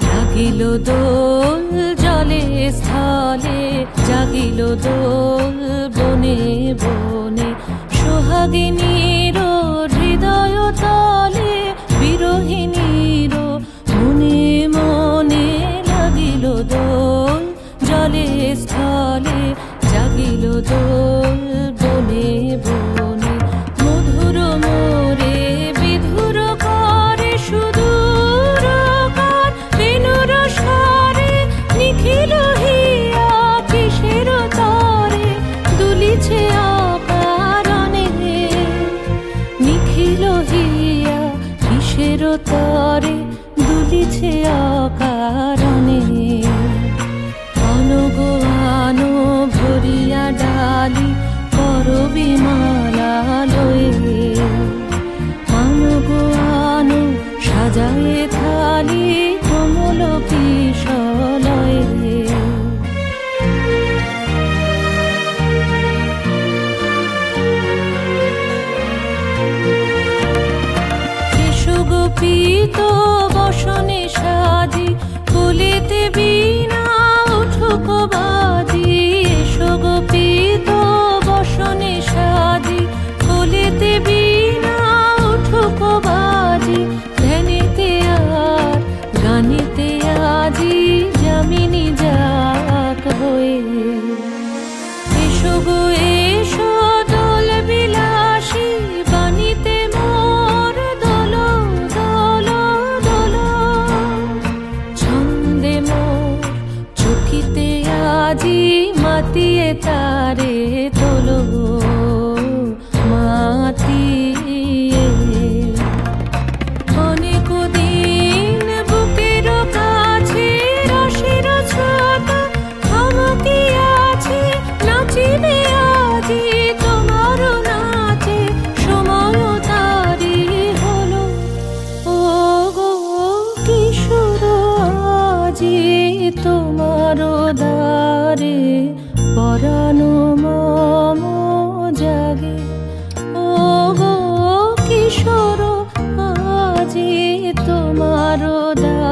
জাগিল দোল জলে স্থলে, জাগিল দোল বনে বনে, সোহাগিনীর হৃদয় তলে, বিরহিণীর মনে মনে। লাগিল দোল জলে স্থলে, জাগিল দোল বনে বনে, মধুর মোরে বিধুর করে সুদূর কার, বেণুর স্বরে নিখিল হিয়া কিসের তরে, দুলিছে অকারণে। নিখিল হিয়া কিসের তরে, দুলিছে অকারণে। আনো আনো ভরিয়া ডালি, করবি মালা লয়ে। আনো আনো সাজায়ে থালি, কোমল কিশলয়ে। এসো গোপীত বসনে সাজি, কুলিতে বীণা উঠুক বাজি। এসো গোপীত বসনে সাজি, কুলিতে বীণা উঠুক বাজি। ধ্যানেতে আর গানেতে আজি, যামিনী যাক হয়ে। এসো গো এসো দোল বিলাসী, বাণীতে মোর দোল দোল দোল। ছন্দে মোর চকিতে আজি, মাতিয়ে তারে তোলো মাতিয়ে। অনেক দিন বুকের কাছে রসের ছোট থমকিয়াছে, নাচিবে আজি তোমার নাচে, সময় তারি হলো। ও গো কিশোর আজি তোমার দ্বারে, পরানো মম জাগে। ও গো কিশোর আজি তোমার দ্বারে।